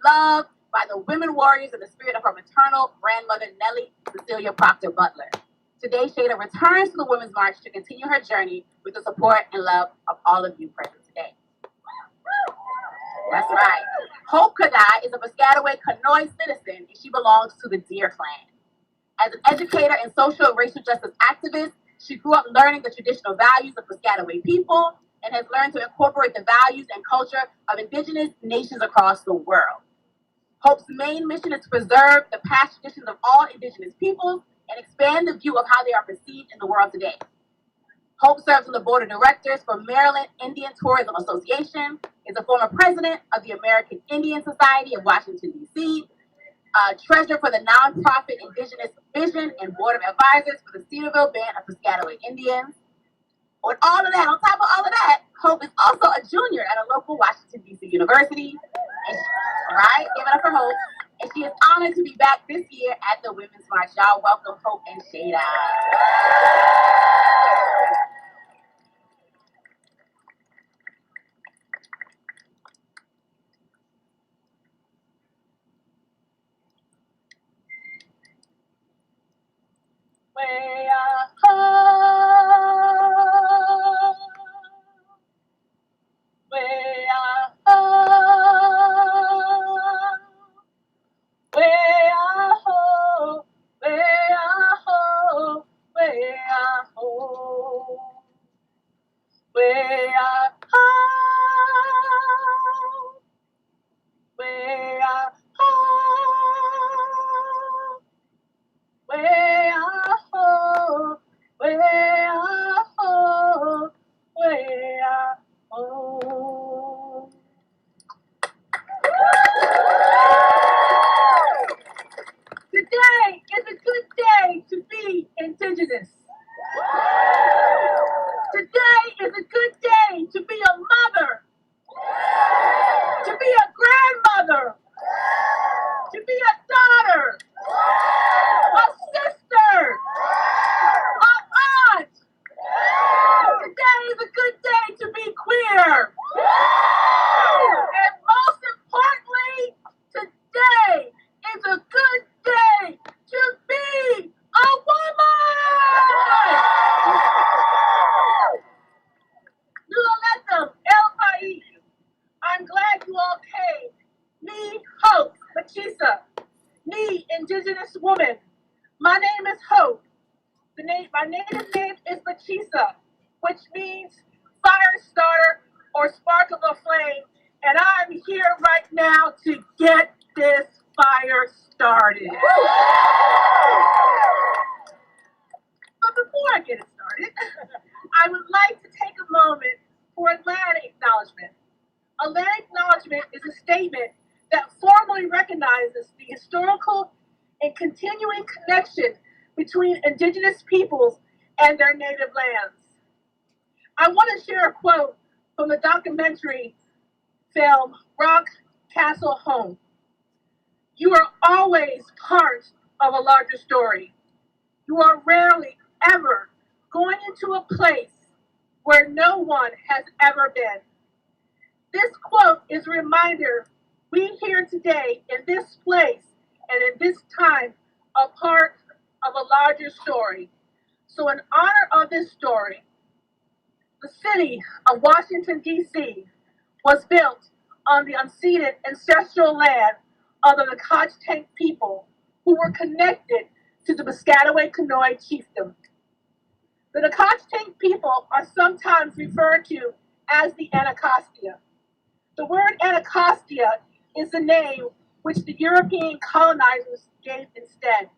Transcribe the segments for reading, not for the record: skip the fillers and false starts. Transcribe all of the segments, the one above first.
love by the women warriors in the spirit of her maternal grandmother, Nellie Cecilia Proctor Butler. Today, Shada returns to the Women's March to continue her journey with the support and love of all of you present today. That's right. Hope Kadai is a Piscataway Conoy citizen, and she belongs to the Deer clan. As an educator and social and racial justice activist, she grew up learning the traditional values of Piscataway people and has learned to incorporate the values and culture of indigenous nations across the world. Hope's main mission is to preserve the past traditions of all indigenous peoples and expand the view of how they are perceived in the world today. Hope serves on the board of directors for Maryland Indian Tourism Association, is a former president of the American Indian Society of Washington, D.C., treasurer for the nonprofit Indigenous Vision and board of advisors for the Cedarville Band of Piscataway Indians. With all of that, on top of all of that, Hope is also a junior at a local Washington, D.C. university. And right? Give it up for Hope. And she is honored to be back this year at the Women's March. Y'all welcome Hope and Shada. Way Today is a good day to be Indigenous. Today is a good day to be a mother, to be a grandmother, to be a daughter, a sister, a aunt. Today is a good day to be queer. And most importantly, today is a good day to be a woman. Lulalentum, El País. I'm glad you all came. Me, Hope, Machisa. Me, Indigenous woman. My name is Hope. My native name is Machisa, which means fire starter or spark of a flame. And I'm here right now to get this fire started. But before I get it started, I would like to take a moment for a land acknowledgement. A land acknowledgement is a statement that formally recognizes the historical and continuing connection between Indigenous peoples and their native lands. I want to share a quote from the documentary film Rock Castle Home. You are always part of a larger story. You are rarely ever going into a place where no one has ever been. This quote is a reminder we here today in this place and in this time are part of a larger story. So in honor of this story, the city of Washington, D.C. was built on the unceded ancestral land of the Nacotchtank people who were connected to the Piscataway Conoy chiefdom. The Nacotchtank people are sometimes referred to as the Anacostia. The word Anacostia is the name which the European colonizers gave instead.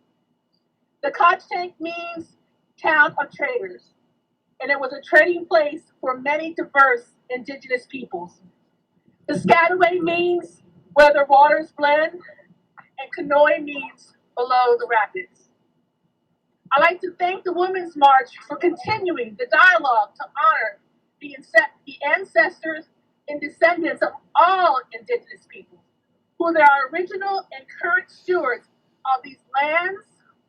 The Nacotchtank means town of traders, and it was a trading place for many diverse indigenous peoples. Piscataway means where the waters blend, and Conoy means below the rapids. I'd like to thank the Women's March for continuing the dialogue to honor the ancestors and descendants of all indigenous people, who are our original and current stewards of these lands,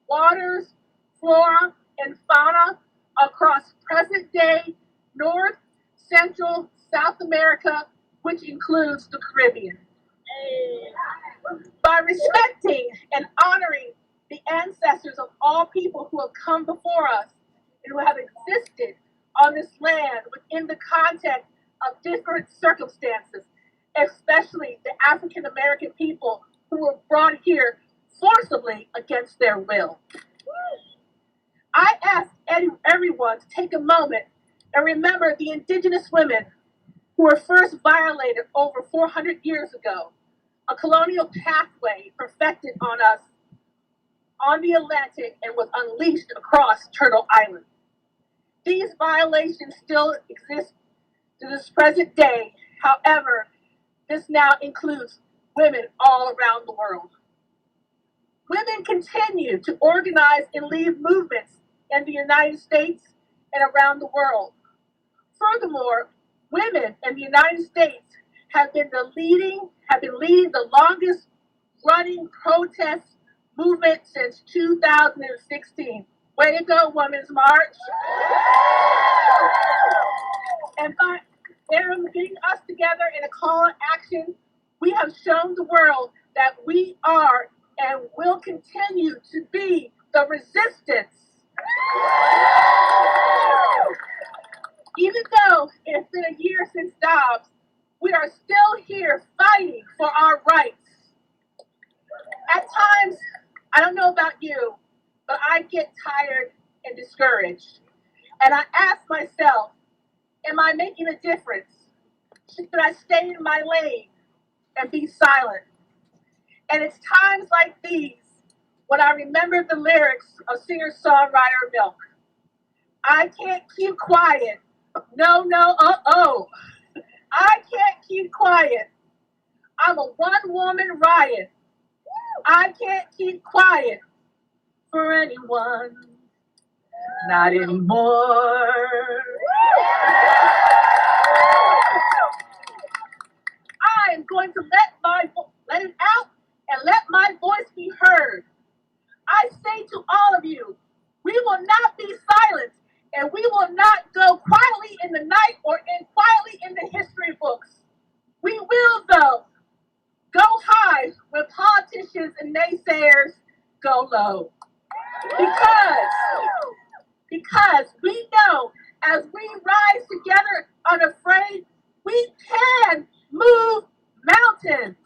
waters, flora, and fauna across present-day North, Central, South America, which includes the Caribbean. By respecting and honoring the ancestors of all people who have come before us and who have existed on this land within the context of different circumstances, especially the African American people who were brought here forcibly against their will. I ask everyone to take a moment and remember the indigenous women who were first violated over 400 years ago, a colonial pathway perfected on us on the Atlantic and was unleashed across Turtle Island. These violations still exist to this present day. However, this now includes women all around the world. Women continue to organize and lead movements in the United States and around the world. Furthermore, women in the United States have been leading the longest running protest movement since 2016. Way to go, Women's March. And by them getting us together in a call to action, we have shown the world that we are and will continue to be the resistance. Even though it's been a year since Dobbs, we are still here fighting for our rights. At times, I don't know about you, but I get tired and discouraged. And I ask myself, am I making a difference? Should I stay in my lane and be silent? And it's times like these when I remember the lyrics of singer-songwriter Milk. I can't keep quiet. No, uh-oh. I can't keep quiet. I'm a one-woman riot. I can't keep quiet for anyone. Not anymore. I am going to let it out and let my voice be heard. I say to all of you, we will not be silenced, and we will not go quietly in the night or quietly in the history books. We will, though, go high when politicians and naysayers go low. Because we know as we rise together unafraid, we can move mountains.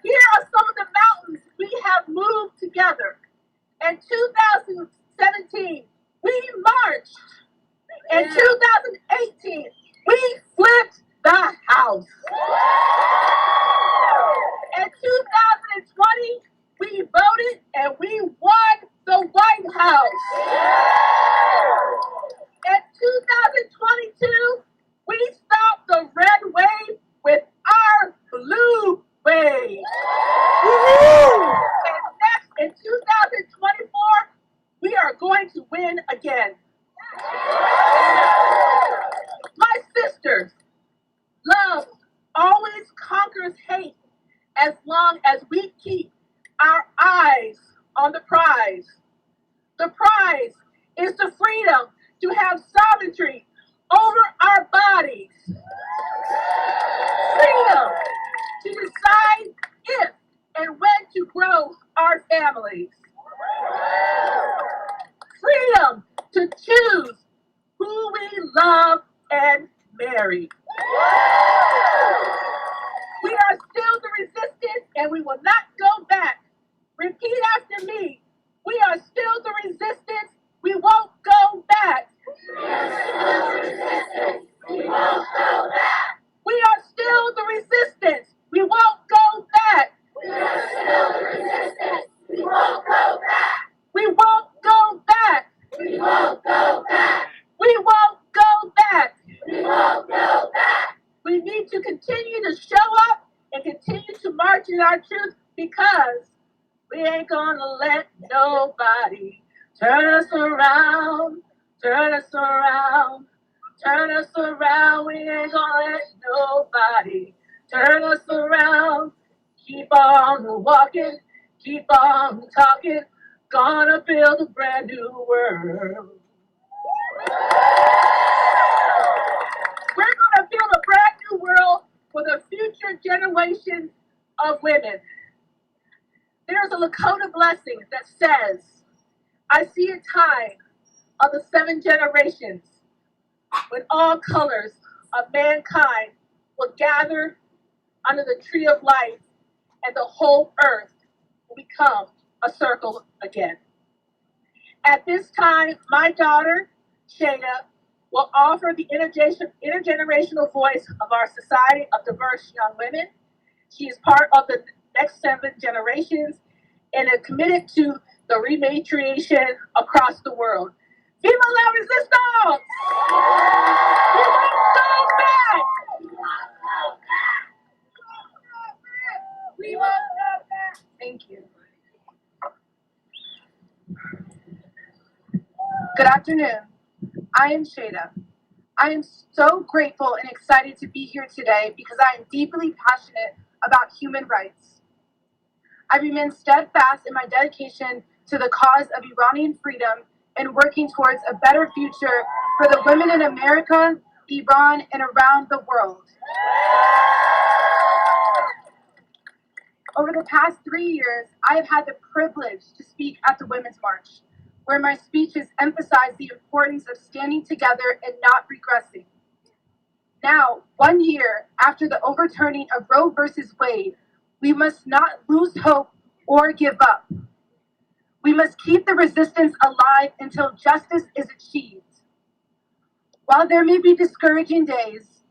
Here are some of the mountains we have moved together. In 2017, we marched. In 2018, we flipped the house. In 2020, we voted and we won the White House. In 2022, we stopped the red wave with our blue wave. And next, in 2024, we are going to win again. My sisters, love always conquers hate as long as we keep our eyes on the prize. The prize is the freedom to have sovereignty over our bodies. Freedom to decide if and when to grow our families. Freedom to choose who we love and marry. We are still the resistance and we will not go back. Repeat after me. We are still the resistance. We won't go back. We are still the resistance. We won't go back. We are still the resistance. We won't go back. We are still the resistance. We won't go back. We won't go back. We won't go back. We won't go back. We won't go back. We need to continue to show up and continue to march in our truth because we ain't gonna let nobody turn us around, turn us around, turn us around. We ain't gonna let nobody turn us around. Keep on walking, keep on talking, gonna build a brand new world. We're gonna build a brand new world for the generations of women. There's a Lakota blessing that says, I see a time of the 7 generations when all colors of mankind will gather under the tree of life and the whole earth will become a circle again. At this time, my daughter, Shayna, will offer the intergenerational voice of our society of diverse young women. She is part of the next 7 generations and is committed to the rematriation across the world. Viva la resistance! We won't go back! We won't go back! Thank you. Good afternoon. I am Shayna. I am so grateful and excited to be here today because I am deeply passionate about human rights. I remain steadfast in my dedication to the cause of Iranian freedom and working towards a better future for the women in America, Iran, and around the world. Over the past 3 years, I have had the privilege to speak at the Women's March, where my speeches emphasize the importance of standing together and not regressing. Now, 1 year after the overturning of Roe versus Wade, we must not lose hope or give up. We must keep the resistance alive until justice is achieved. While there may be discouraging days,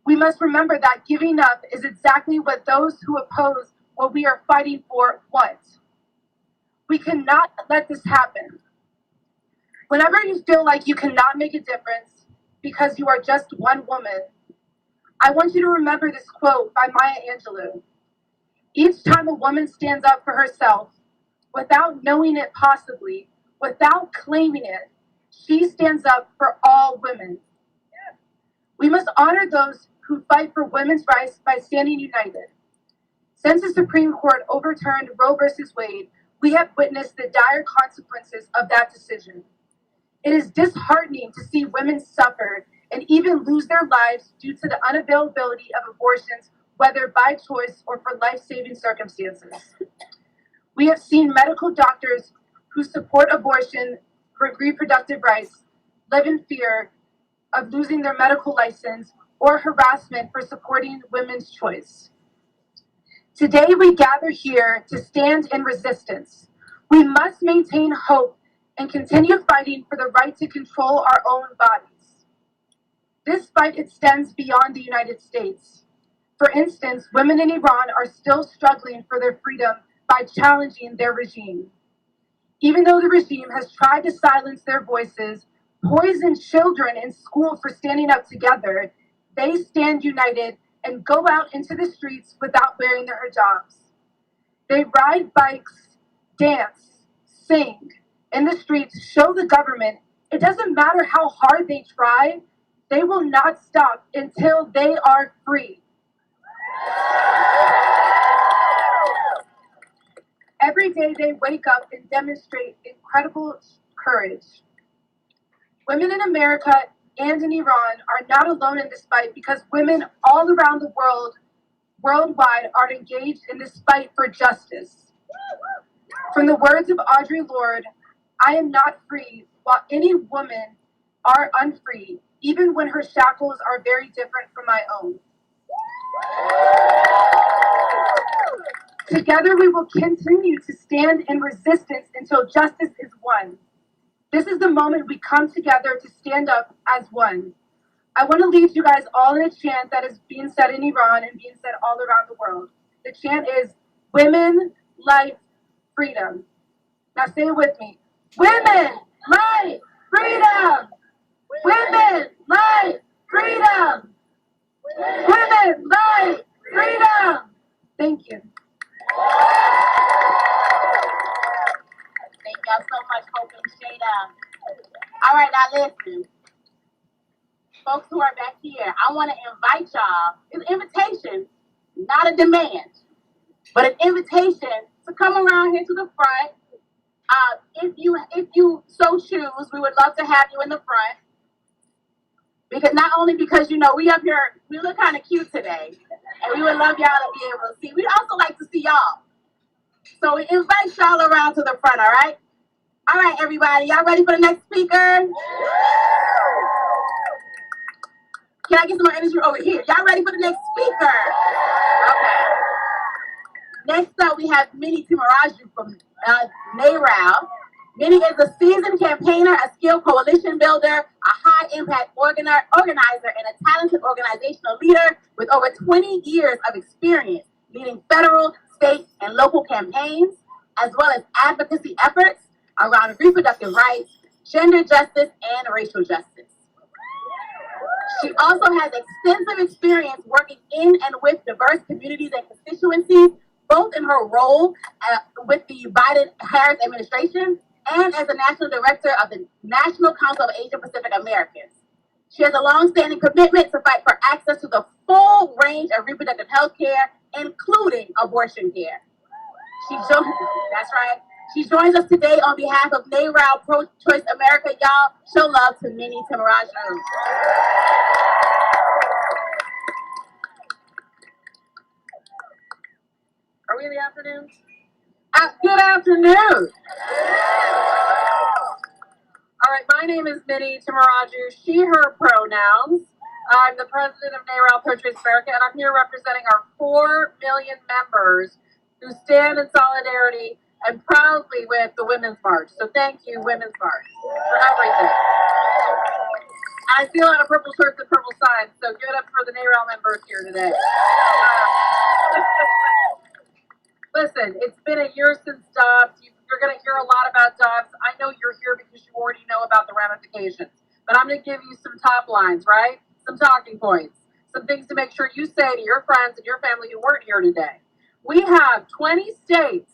we must remember that giving up is exactly what those who oppose what we are fighting for want. We cannot let this happen. Whenever you feel like you cannot make a difference because you are just one woman, I want you to remember this quote by Maya Angelou. Each time a woman stands up for herself, without knowing it possibly, without claiming it, she stands up for all women. We must honor those who fight for women's rights by standing united. Since the Supreme Court overturned Roe versus Wade, we have witnessed the dire consequences of that decision. It is disheartening to see women suffer and even lose their lives due to the unavailability of abortions, whether by choice or for life-saving circumstances. We have seen medical doctors who support abortion for reproductive rights live in fear of losing their medical license or harassment for supporting women's choice. Today we gather here to stand in resistance. We must maintain hope and continue fighting for the right to control our own bodies. This fight extends beyond the United States. For instance, women in Iran are still struggling for their freedom by challenging their regime. Even though the regime has tried to silence their voices, poison children in school for standing up together, they stand united and go out into the streets without wearing their hijabs. They ride bikes, dance, sing in the streets, show the government it doesn't matter how hard they try, they will not stop until they are free. Every day they wake up and demonstrate incredible courage. Women in America and in Iran are not alone in this fight because women all around the world, worldwide, are engaged in this fight for justice. From the words of Audre Lorde, I am not free while any women are unfree, even when her shackles are very different from my own. Together we will continue to stand in resistance until justice is won. This is the moment we come together to stand up as one. I want to lead you guys all in a chant that is being said in Iran and being said all around the world. The chant is women, life, freedom. Now say it with me. Women, life, freedom! Women, life, freedom! Women, life, freedom! Thank you. Thank y'all so much, Hope and Shayna. All right, now listen. Folks who are back here, I want to invite y'all. It's an invitation, not a demand, but an invitation to come around here to the front. If you so choose, we would love to have you in the front. Because not only because, you know, we up here, we look kind of cute today. And we would love y'all to be able to see. We'd also like to see y'all. So we invite y'all around to the front, all right? All right, everybody, y'all ready for the next speaker? Can I get some more energy over here? Y'all ready for the next speaker? Okay. Next up, we have Minnie Timaraju from NARAL. Minnie is a seasoned campaigner, a skilled coalition builder, a high-impact organizer, and a talented organizational leader with over 20 years of experience leading federal, state, and local campaigns, as well as advocacy efforts around reproductive rights, gender justice, and racial justice. She also has extensive experience working in and with diverse communities and constituencies, both in her role with the Biden-Harris administration and as the National Director of the National Council of Asian Pacific Americans. She has a long-standing commitment to fight for access to the full range of reproductive health care, including abortion care. That's right. She joins us today on behalf of NARAL Pro-Choice America. Y'all, show love to Minnie Timaraju. Are we in the afternoon? Good afternoon. All right, my name is Minnie Timaraju, she, her pronouns. I'm the president of NARAL Pro-Choice America, and I'm here representing our 4 million members who stand in solidarity and proudly with the Women's March. So thank you, Women's March, for everything. I see a lot of purple shirts and purple signs, so give it up for the NARAL members here today. Listen, it's been a year since Dobbs. You're going to hear a lot about Dobbs. I know you're here because you already know about the ramifications. But I'm going to give you some top lines, right? Some talking points. Some things to make sure you say to your friends and your family who weren't here today. We have 20 states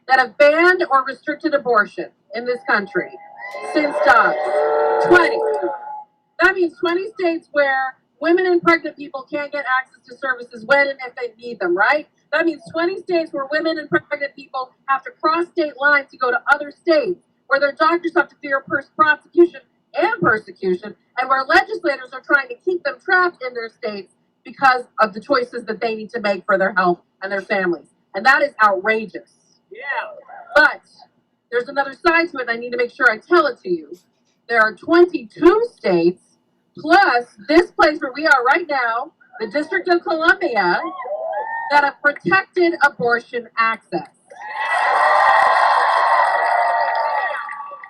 that have banned or restricted abortion in this country since Dobbs. 20. That means 20 states where women and pregnant people can't get access to services when and if they need them, right? That means 20 states where women and pregnant people have to cross state lines to go to other states, where their doctors have to fear prosecution and persecution, and where legislators are trying to keep them trapped in their states because of the choices that they need to make for their health and their families. And that is outrageous. Yeah. But there's another side to it. I need to make sure I tell it to you. There are 22 states, plus this place where we are right now, the District of Columbia, that have protected abortion access.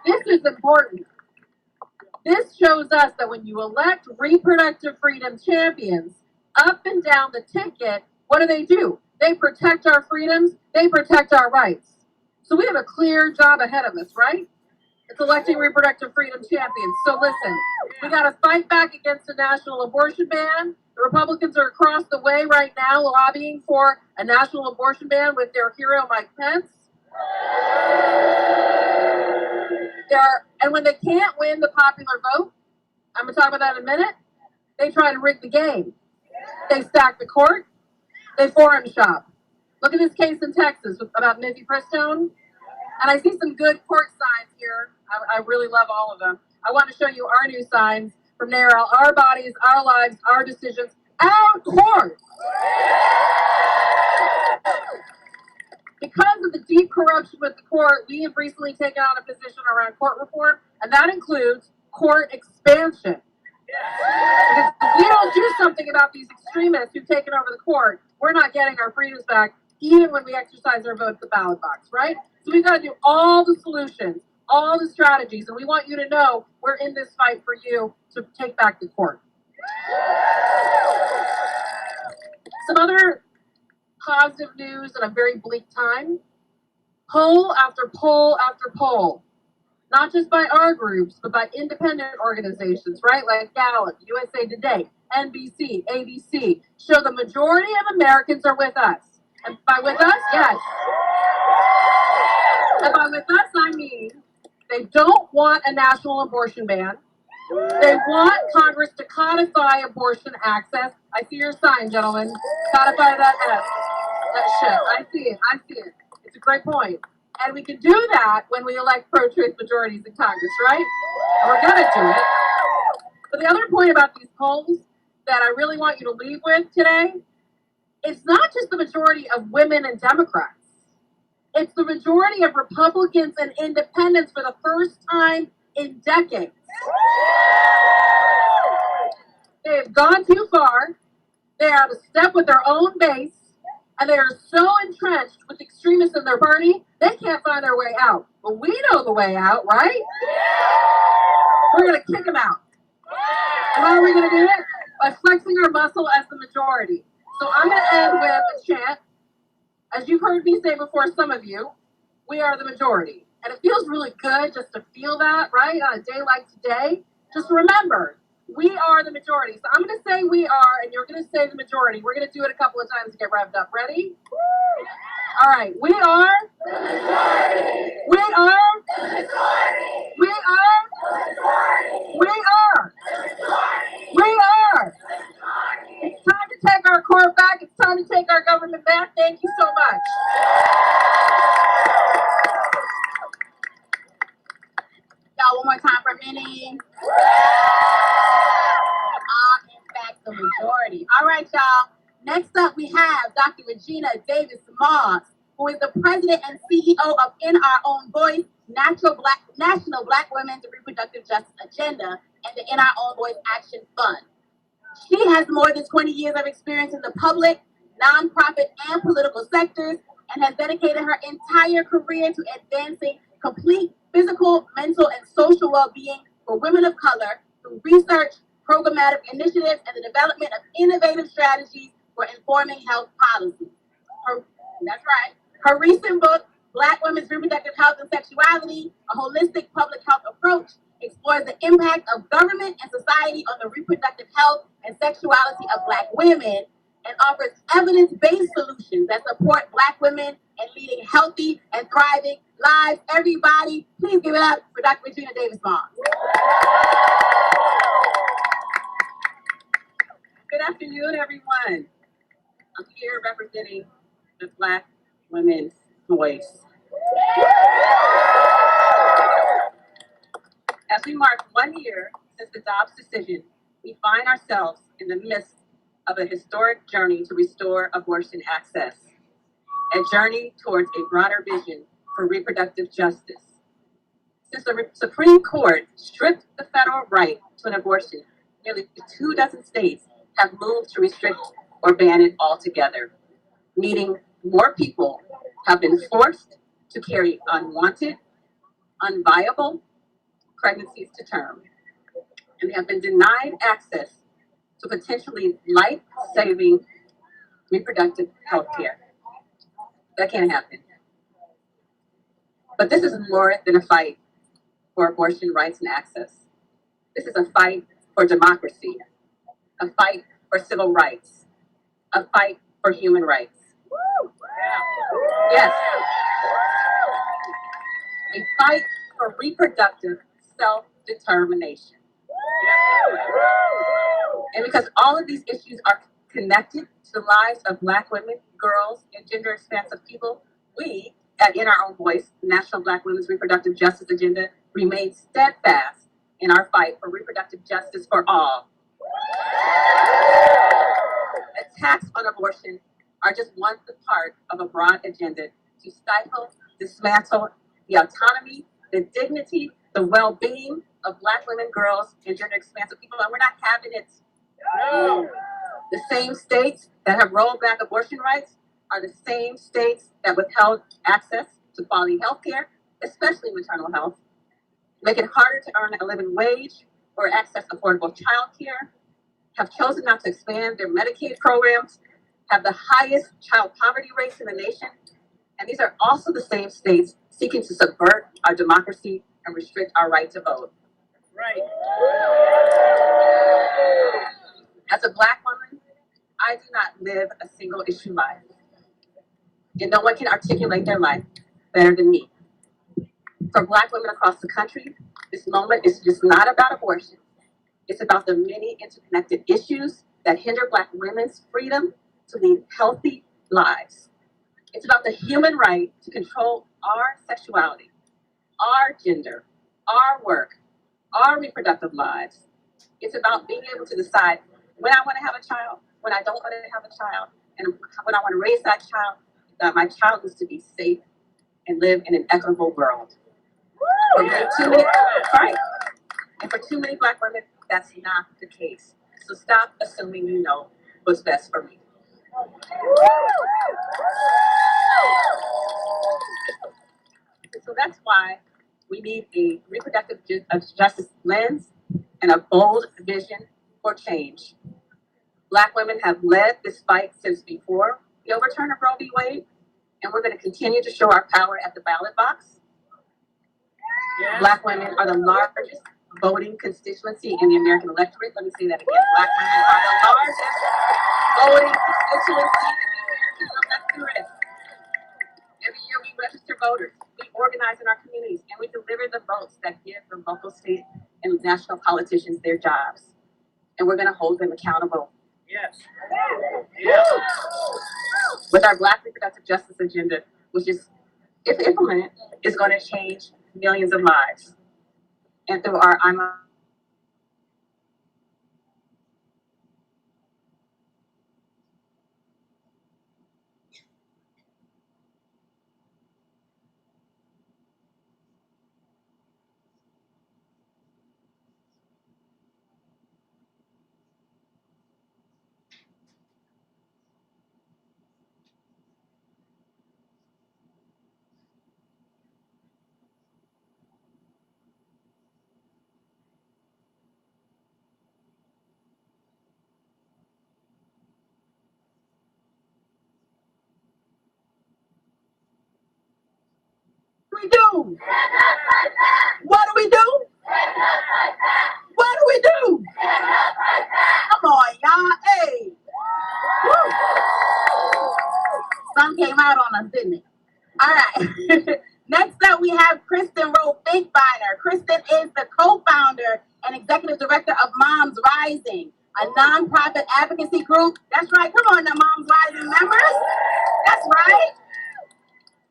This is important. This shows us that when you elect reproductive freedom champions up and down the ticket, what do? They protect our freedoms, they protect our rights. So we have a clear job ahead of us, right? It's electing reproductive freedom champions. So listen, we got to fight back against a national abortion ban. The Republicans are across the way right now lobbying for a national abortion ban with their hero, Mike Pence. And when they can't win the popular vote, I'm going to talk about that in a minute, they try to rig the game. They stack the court. They forum shop. Look at this case in Texas about Missy Prestone. And I see some good court signs here. I really love all of them. I want to show you our new signs from NARAL: our bodies, our lives, our decisions, our court. Because of the deep corruption with the court, we have recently taken on a position around court reform, and that includes court expansion. Because if we don't do something about these extremists who've taken over the court, we're not getting our freedoms back, even when we exercise our vote at the ballot box, right? So we've got to do all the solutions, all the strategies, and we want you to know we're in this fight for you to take back the court. Some other positive news in a very bleak time. Poll after poll after poll, not just by our groups, but by independent organizations, right? Like Gallup, USA Today, NBC, ABC, show the majority of Americans are with us. And by with us, yes. And by with us, I mean they don't want a national abortion ban. They want Congress to codify abortion access. I see your sign, gentlemen. Codify that shit. I see it. It's a great point. And we can do that when we elect pro-choice majorities in Congress, right? And we're gonna do it. But the other point about these polls that I really want you to leave with today It's not just the majority of women and Democrats. It's the majority of Republicans and independents for the first time in decades. They have gone too far. They are out of step with their own base, and they are so entrenched with extremists in their party, they can't find their way out. But we know the way out, right? We're going to kick them out. How are we going to do it? By flexing our muscle as the majority. So I'm going to end with a chant. As you've heard me say before, some of you, we are the majority. And it feels really good just to feel that, right? On a day like today. Just remember, we are the majority. So I'm going to say we are, and you're going to say the majority. We're going to do it a couple of times to get revved up. Ready? All right. We are. We are. We are. We are. We are. It's time to take our court back. It's time to take our government back. Thank you so much. Y'all, one more time for Minnie. In fact, the majority. All right, y'all. Next up, we have Dr. Regina Davis Moss, who is the president and CEO of In Our Own Voice, National Black Women's Reproductive Justice Agenda, and the In Our Own Voice Action Fund. She has more than 20 years of experience in the public, nonprofit, and political sectors, and has dedicated her entire career to advancing complete physical, mental, and social well-being for women of color through research, programmatic initiatives, and the development of innovative strategies for informing health policy. That's right. Her recent book, Black Women's Reproductive Health and Sexuality, a holistic public health approach, explores the impact of government and society on the reproductive health and sexuality of Black women, and offers evidence-based solutions that support Black women in leading healthy and thriving lives. Everybody, please give it up for Dr. Regina Davis Moss. Good afternoon, everyone. I'm here representing the Black women's voice. As we mark 1 year since the Dobbs decision, we find ourselves in the midst of a historic journey to restore abortion access, a journey towards a broader vision for reproductive justice. Since the Supreme Court stripped the federal right to an abortion, nearly 24 states have moved to restrict or ban it altogether, meaning more people have been forced to carry unwanted, unviable pregnancies to term, and have been denied access to potentially life-saving reproductive health care. That can't happen. But this is more than a fight for abortion rights and access. This is a fight for democracy, a fight for civil rights, a fight for human rights. Yes. A fight for reproductive self-determination. And because all of these issues are connected to the lives of Black women, girls, and gender-expansive people, we, at In Our Own Voice, the National Black Women's Reproductive Justice Agenda, remain steadfast in our fight for reproductive justice for all. Attacks on abortion are just one part of a broad agenda to stifle, dismantle the autonomy, the dignity, the well-being of Black women, girls, and gender-expansive people, and we're not having it. No. The same states that have rolled back abortion rights are the same states that withheld access to quality health care, especially maternal health, make it harder to earn a living wage or access affordable child care, have chosen not to expand their Medicaid programs, have the highest child poverty rates in the nation, and these are also the same states seeking to subvert our democracy and restrict our right to vote. Right. As a Black woman, I do not live a single issue life, and no one can articulate their life better than me. For Black women across the country, this moment is just not about abortion. It's about the many interconnected issues that hinder Black women's freedom to lead healthy lives. It's about the human right to control our sexuality, our gender, our work, our reproductive lives. It's about being able to decide when I want to have a child, when I don't want to have a child, And when I want to raise that child, my child is to be safe and live in an equitable world. Right. And for too many Black women, that's not the case. So stop assuming you know what's best for me. So that's why we need a reproductive justice lens and a bold vision for change. Black women have led this fight since before the overturn of Roe v. Wade, and we're going to continue to show our power at the ballot box. Yeah. Black women are the largest voting constituency in the American electorate. Let me say that again. Black women are the largest voting constituency in the American electorate. Every year we register voters, we organize in our communities, and we deliver the votes that give the local, state, and national politicians their jobs. And we're going to hold them accountable. Yes. Yes. With our Black reproductive justice agenda, which is, if implemented, is going to change millions of lives. And through our we do? What do we do? What do we do? Come on, y'all. Hey. Woo. Sun came out on us, didn't it? All right. Next up, we have Kristen Rowe Finkbeiner. Kristen is the co-founder and executive director of Moms Rising, a nonprofit advocacy group. That's right. Come on, the Moms Rising members. That's right.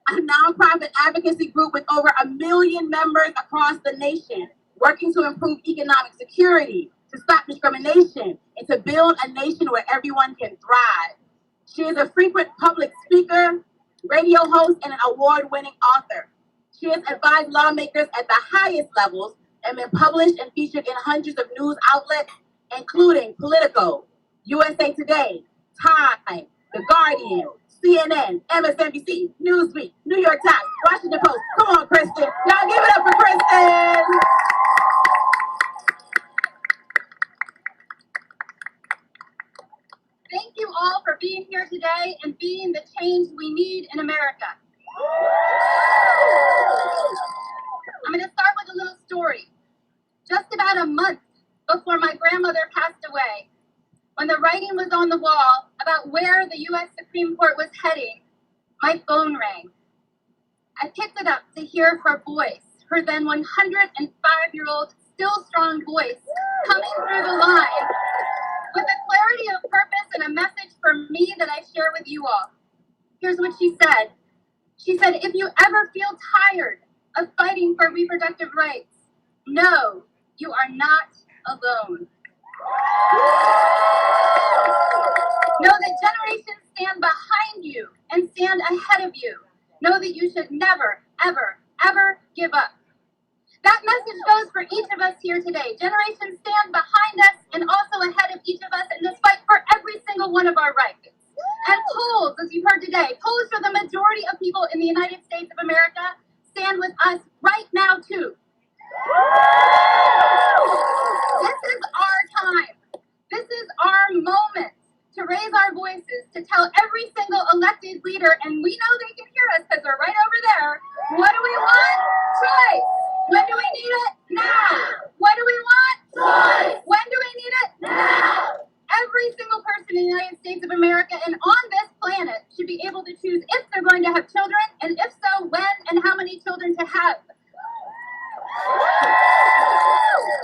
A nonprofit advocacy group with over 1 million members across the nation, working to improve economic security, to stop discrimination, and to build a nation where everyone can thrive. She is a frequent public speaker, radio host, and an award-winning author. She has advised lawmakers at the highest levels and been published and featured in hundreds of news outlets, including Politico, USA Today, Time, The Guardian, CNN, MSNBC, Newsweek, New York Times, Washington Post. Come on, Kristen. Y'all give it up for Kristen. Thank you all for being here today and being the change we need in America. I'm going to start with a little story. Just about a month before my grandmother passed away, when the writing was on the wall about where the U.S. Supreme Court was heading, my phone rang. I picked it up to hear her voice, her then 105-year-old, still strong voice, coming through the line with a clarity of purpose and a message for me that I share with you all. Here's what she said. She said, if you ever feel tired of fighting for reproductive rights, know you are not alone. Know that generations stand behind you and stand ahead of you. Know that you should never, ever, ever give up. That message goes for each of us here today. Generations stand behind us and also ahead of each of us in this fight for every single one of our rights. And polls, as you've heard today, polls for the majority of people in the United States of America stand with us right now, too. This is our time. This is our moment to raise our voices, to tell every single elected leader, and we know they can hear us because they're right over there. What do we want? Choice. When do we need it? Now. What do we want? Choice. When do we need it? Now. Every single person in the United States of America and on this planet should be able to choose if they're going to have children, and if so, when and how many children to have.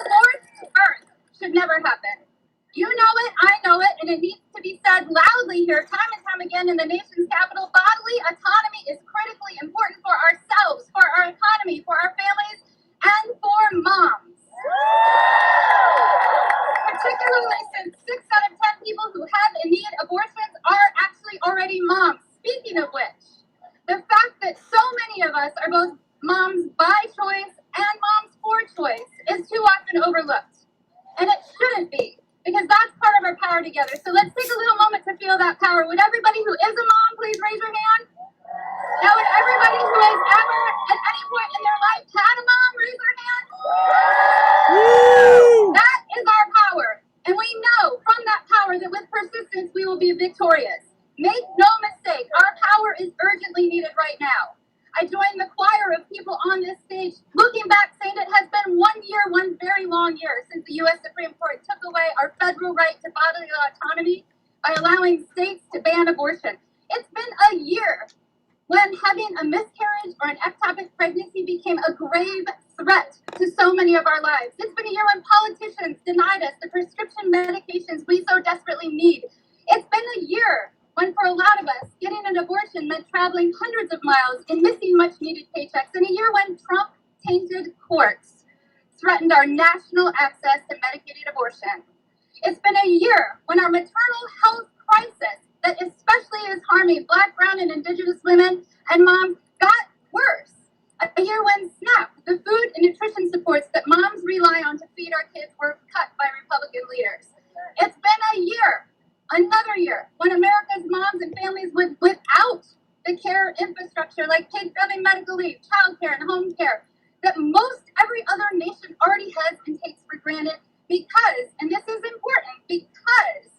Forced birth should never happen. You know it, I know it, and it needs to be said loudly here time and time again in the nation's capital. Bodily autonomy is critically important for ourselves, for our economy, for our families, and for moms. Particularly since 6 out of 10 people who have and need abortions are actually power together. So let's take a little moment to feel that power. Would everybody who is a mom please raise your hand? Now would everybody who has ever at any point in their life had a mom raise their hand? That is our power. And we know from that power that with persistence we will be victorious. Make no mistake, our power is urgently needed right now. I join the choir of people on this stage, looking back, saying it has been 1 year, one very long year, since the U.S. Supreme Court took away our federal right to bodily autonomy by allowing states to ban abortion. It's been a year when having a miscarriage or an ectopic pregnancy became a grave threat to so many of our lives. It's been a year when politicians denied us the prescription medications we so desperately need. It's been a year when for a lot of us, getting an abortion meant traveling hundreds of miles and missing much needed paychecks, and a year when Trump-tainted courts threatened our national access to medicated abortion. It's been a year when our maternal health crisis that especially is harming Black, Brown, and Indigenous women and moms got worse. A year when SNAP, the food and nutrition supports that moms rely on to feed our kids, were cut by Republican leaders. It's been a year, another year, when America's moms and families without the care infrastructure like paid-family medical leave, child care, and home care that most every other nation already has and takes for granted because, and this is important, because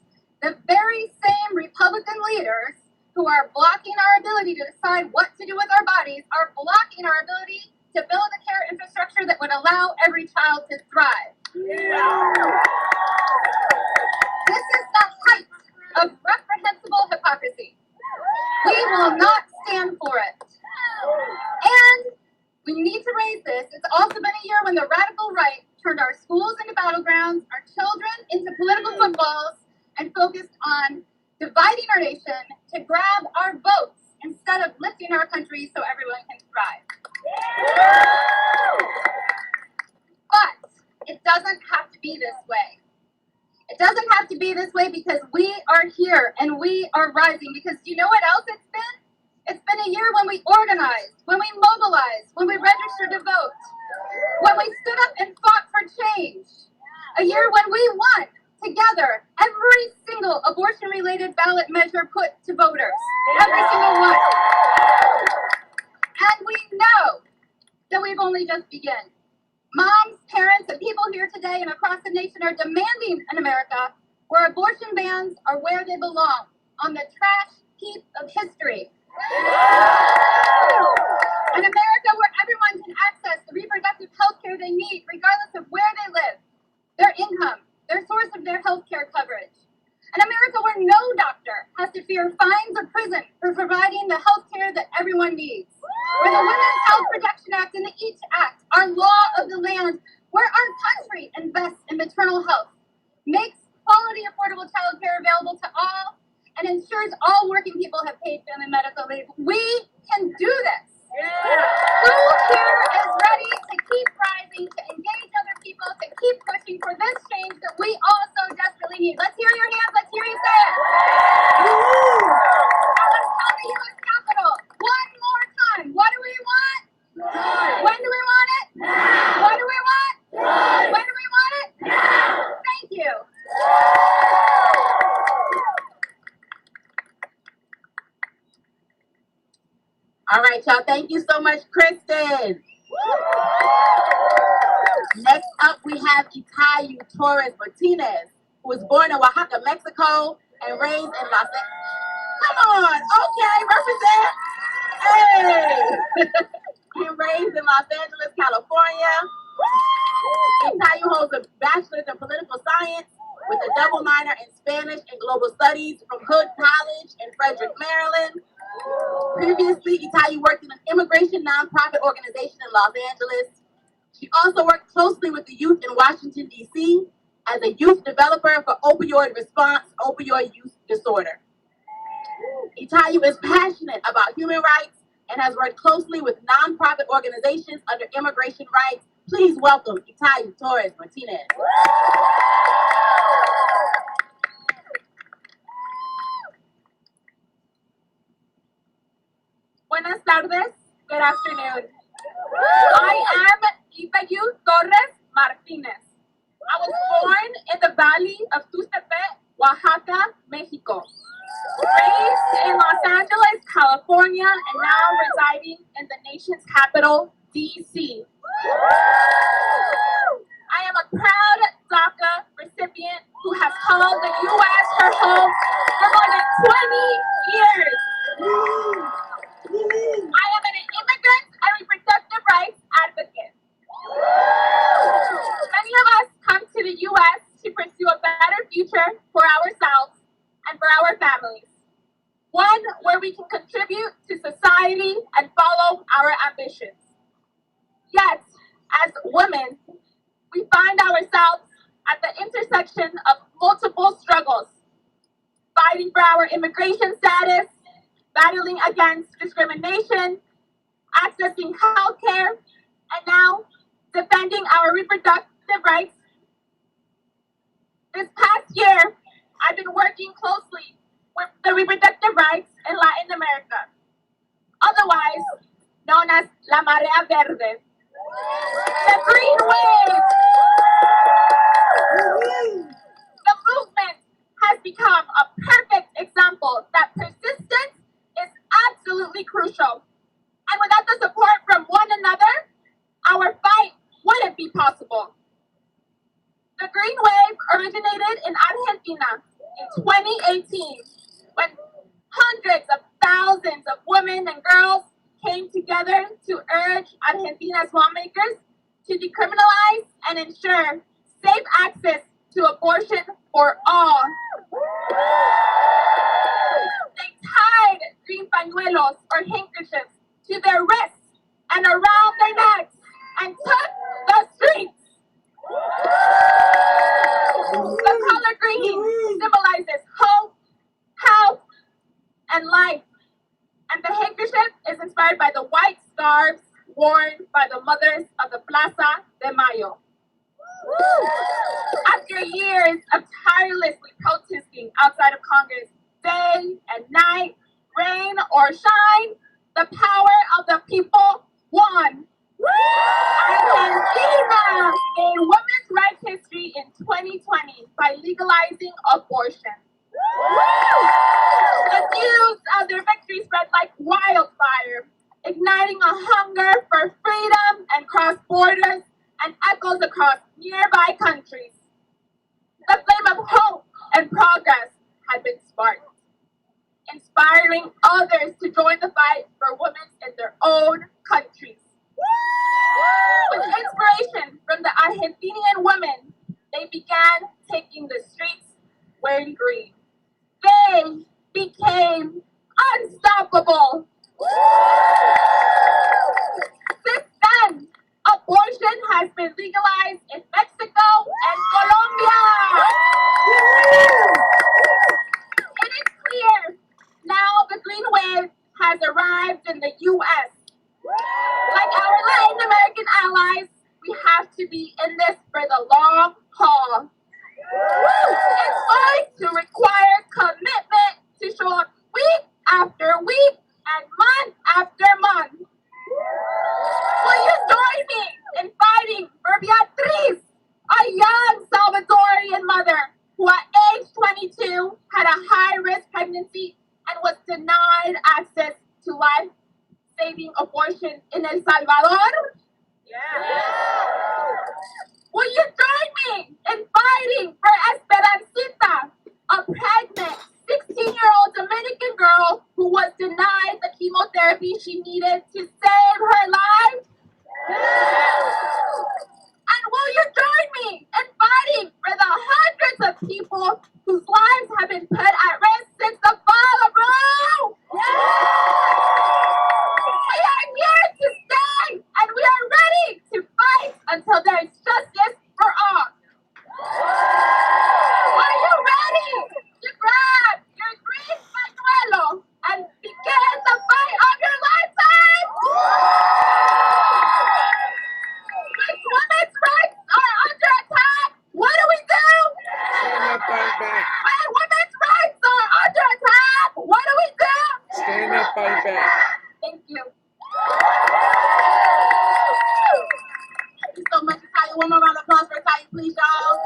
the very same Republican leaders who are blocking our ability to decide what to do with our bodies are blocking our ability to build a care infrastructure that would allow every child to thrive. This is the height of reprehensible hypocrisy. We will not stand for it. And we need to raise this. It's also been a year when the radical right turned our schools into battlegrounds, our children into political footballs, and focused on dividing our nation to grab our votes instead of lifting our country so everyone can thrive. But it doesn't have to be this way. It doesn't have to be this way because we are here and we are rising. Because do you know what else it's been? It's been a year when we organized, when we mobilized, when we registered to vote, when we stood up and fought for change. A year when we won together every single abortion-related ballot measure put to voters. Every single one. And we know that we've only just begun. Moms, parents, and people here today and across the nation are demanding an America where abortion bans are where they belong, on the trash heap of history. An America where everyone can access the reproductive health care they need, regardless of where they live, their income, their source of their health care coverage. An America where no doctor has to fear fines or prison for providing the health care that everyone needs. Where the Women's Health Protection Act and the EACH Act are law of the land, where our country invests in maternal health, makes quality, affordable child care available to all, and ensures all working people have paid family medical leave. We can do this. Who here is ready to keep rising, to engage other people, to keep pushing for this change that we all so desperately need? Let's hear your hands. Let's hear you say it. Now let's call the U.S. Capitol one more time. What do we want? When do we want it? What do we want? When do we want it? Thank you. All right, y'all. Thank you so much, Kristen. Next up, we have Itayu Torres Martinez, who was born in Oaxaca, Mexico, and raised in Los Angeles. Come on, okay, represent. Hey, and raised in Los Angeles, California. Itayu holds a bachelor's in political science with a double minor in Spanish and global studies from Hood College in Frederick, Maryland. Previously, Itayu worked in an immigration nonprofit organization in Los Angeles. She also worked closely with the youth in Washington, D.C. as a youth developer for opioid response, opioid use disorder. Itayu is passionate about human rights and has worked closely with nonprofit organizations under immigration rights. Please welcome Itayu Torres Martinez. Buenas tardes. Good afternoon. I am Itayu Torres Martinez. I was born in the valley of Tuxtepec, Oaxaca, Mexico. Raised in Los Angeles, California, and now residing in the nation's capital, D.C. I am a proud DACA recipient who has called the U.S. her home for more than 20 years. I am an immigrant and reproductive rights advocate. Many of us come to the U.S. to pursue a better future for ourselves and for our families. One where we can contribute to society and follow our ambitions. Yet, as women, we find ourselves at the intersection of multiple struggles, fighting for our immigration status, battling against discrimination, accessing healthcare, and now defending our reproductive rights. This past year, I've been working closely with the reproductive rights in Latin America, otherwise known as La Marea Verde, the Green Wave. The movement has become a perfect example that persistence is absolutely crucial. And without the support from one another, our fight wouldn't be possible. The Green Wave originated in Argentina in 2018 when hundreds of thousands of women and girls came together to urge Argentina's lawmakers to decriminalize and ensure safe access to abortion for all. They tied green pañuelos or handkerchiefs to their wrists and around their necks and took the streets. The color green symbolizes hope, health, and life. And the handkerchief is inspired by the white scarves worn by the mothers of the Plaza de Mayo. After years of tirelessly protesting outside of Congress, day and night, rain or shine, the power of the people won. Argentina made women's rights history in 2020 by legalizing abortion. The news of their victory spread like wildfire, igniting a hunger for freedom and cross borders and echoes across nearby countries. The flame of hope and progress had been sparked, inspiring others to join the fight for women in their own countries. With inspiration from the Argentinian women, they began taking the streets wearing green. They became unstoppable. Since then, abortion has been legalized in Mexico and Colombia. It is clear now the Green Wave has arrived in the U.S. Like our Latin American allies, we have to be in this for the long haul. It's going to require commitment to show up week after week and month after month. Will you join me in fighting for Beatriz, a young Salvadorian mother who at age 22 had a high-risk pregnancy and was denied access to life-saving abortion in El Salvador? Will you join me in fighting for Esperancita, a pregnant 16-year-old Dominican girl who was denied the chemotherapy she needed to save her life? And will you join me in fighting for the hundreds of people whose lives have been put at risk since the fall of Rome? We are here to stay, and we are ready to fight until there is justice for all. Are you ready to grab your green pañuelo and begin the fight of your lifetime? When women's rights are under attack, what do we do? Stand up, fight back. When women's rights are under attack, what do we do? Stand up, fight back. Thank you. Thank you so much, Italia. One more round of applause for Italia, please, y'all.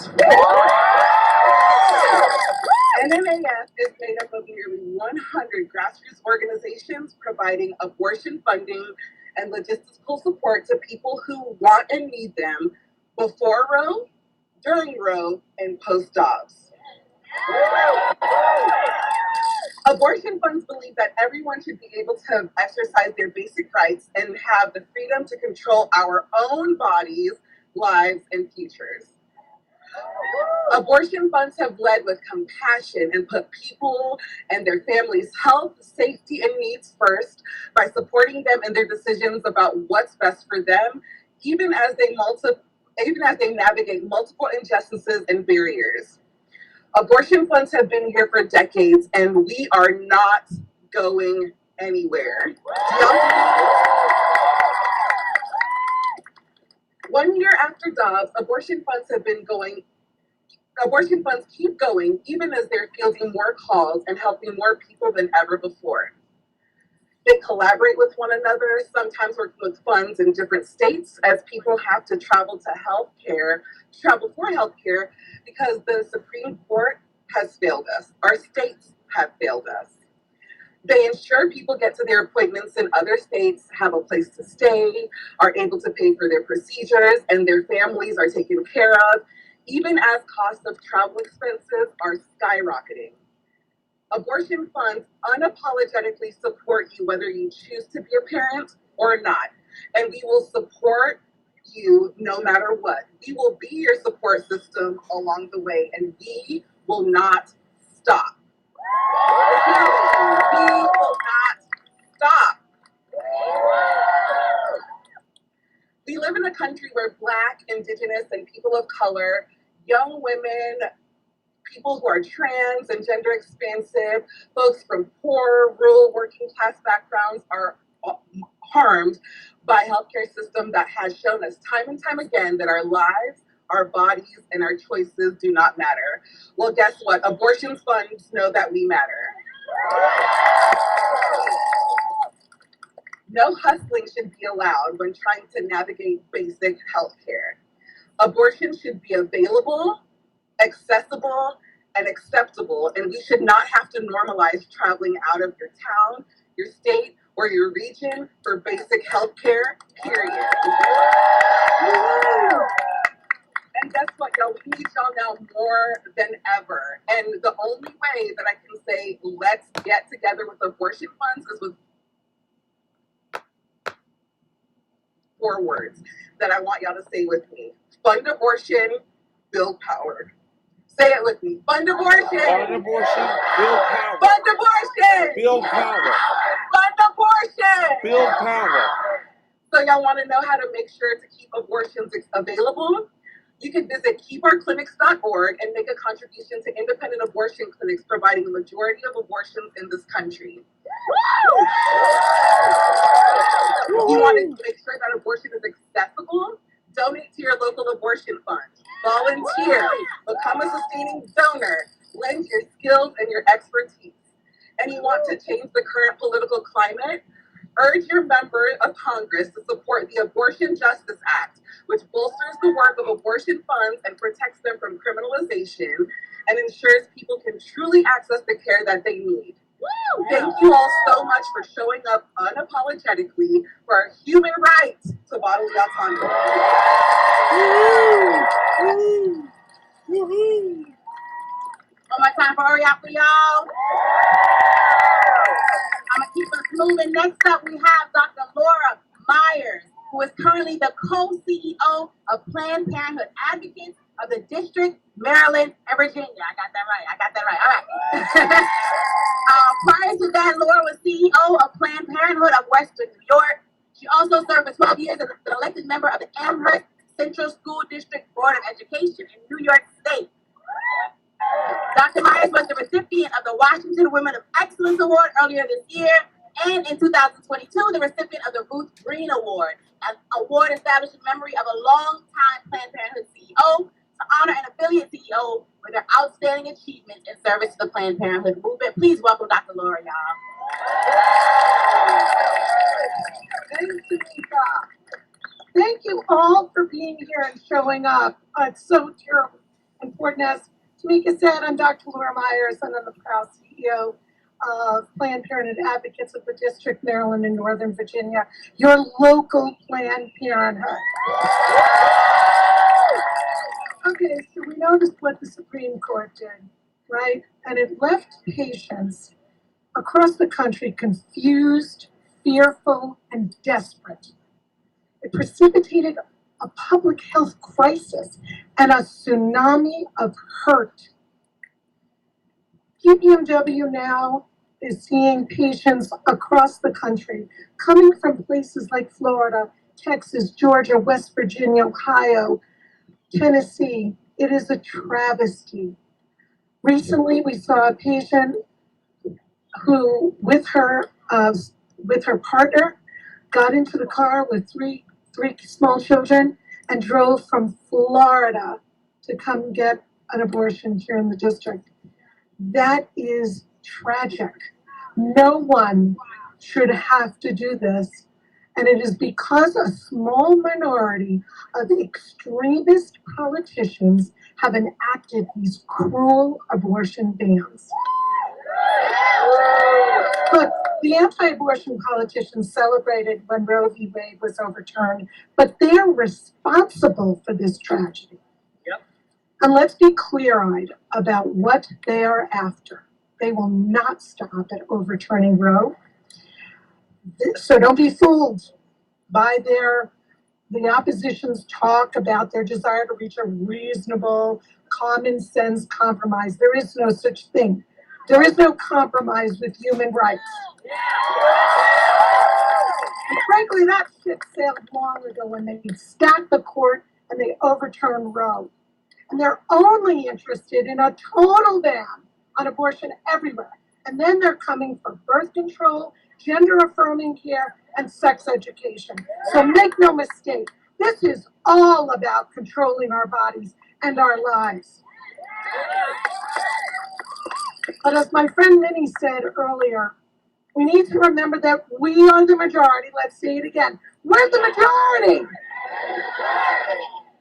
NMAF is made up of nearly 100 grassroots organizations providing abortion funding and logistical support to people who want and need them before Roe, during Roe, and post-Dobbs. Abortion funds believe that everyone should be able to exercise their basic rights and have the freedom to control our own bodies, lives, and futures. Abortion funds have led with compassion and put people and their families' health, safety, and needs first by supporting them in their decisions about what's best for them, even as they navigate multiple injustices and barriers. Abortion funds have been here for decades, and we are not going anywhere. 1 year after Dobbs, abortion funds keep going even as they're fielding more calls and helping more people than ever before. They collaborate with one another, sometimes working with funds in different states as people have to travel for healthcare because the Supreme Court has failed us. Our states have failed us. They ensure people get to their appointments in other states, have a place to stay, are able to pay for their procedures, and their families are taken care of, even as costs of travel expenses are skyrocketing. Abortion funds unapologetically support you whether you choose to be a parent or not, and we will support you no matter what. We will be your support system along the way, and we will not stop. We will not stop. We live in a country where Black, Indigenous, and people of color, young women, people who are trans and gender expansive, folks from poor, rural, working class backgrounds are harmed by a healthcare system that has shown us time and time again that our lives, our bodies, and our choices do not matter. Well, guess what? Abortion funds know that we matter. No hustling should be allowed when trying to navigate basic health care. Abortion should be available, accessible, and acceptable, and we should not have to normalize traveling out of your town, your state, or your region for basic health care, period. And guess what, y'all? We need y'all now more than ever. And the only way that I can say, let's get together with abortion funds is with 4 words that I want y'all to say with me. Fund abortion, build power. Say it with me. Fund abortion. On abortion, build power. Fund abortion. Build power. Fund abortion. Build power. So y'all want to know how to make sure to keep abortions available? You can visit keepourclinics.org and make a contribution to independent abortion clinics providing the majority of abortions in this country. You want to make sure that abortion is accessible? Donate to your local abortion fund. Volunteer. Become a sustaining donor. Lend your skills and your expertise. And you want to change the current political climate? Urge your member of Congress to support the Abortion Justice Act, which bolsters the work of abortion funds and protects them from criminalization and ensures people can truly access the care that they need. Thank you all so much for showing up unapologetically for our human right to bodily autonomy. One more time for hurry up for y'all. I'm gonna keep us moving. Next up, we have Dr. Laura Myers, who is currently the co-CEO of Planned Parenthood Advocates of the District, Maryland, and Virginia. I got that right. All right. Prior to that, Laura was CEO of Planned Parenthood of Western New York. She also served for 12 years as an elected member of the Amherst Central School District Board of Education in New York State. Dr. Myers was the recipient of the Washington Women of Excellence Award earlier this year, and in 2022, the recipient of the Ruth Green Award, an award established in memory of a long-time Planned Parenthood CEO to honor an affiliate CEO for their outstanding achievements in service to the Planned Parenthood movement. Please welcome Dr. Laura, y'all. Thank you, Nika. Thank you all for being here and showing up. It's so terrible. in Fort Ness. Tamika said, I'm Dr. Laura Myers, and I'm the proud CEO of Planned Parenthood Advocates of the District, Maryland, and Northern Virginia, your local Planned Parenthood. Okay, so we noticed what the Supreme Court did, right? And it left patients across the country confused, fearful, and desperate. It precipitated a public health crisis and a tsunami of hurt. PPMW now is seeing patients across the country coming from places like Florida, Texas, Georgia, West Virginia, Ohio, Tennessee. It is a travesty. Recently, we saw a patient who, with her partner, got into the car with three small children and drove from Florida to come get an abortion here in the district. That is tragic. No one should have to do this. And it is because a small minority of extremist politicians have enacted these cruel abortion bans. Look, the anti-abortion politicians celebrated when Roe v. Wade was overturned, but they're responsible for this tragedy. Yep. And let's be clear-eyed about what they are after. They will not stop at overturning Roe. So don't be fooled by the opposition's talk about their desire to reach a reasonable, common sense compromise. There is no such thing. There is no compromise with human rights. And frankly, that ship sailed long ago when they stacked the court and they overturned Roe. And they're only interested in a total ban on abortion everywhere. And then they're coming for birth control, gender-affirming care, and sex education. So make no mistake, this is all about controlling our bodies and our lives. But as my friend Minnie said earlier, we need to remember that we are the majority. Let's say it again. We're the majority.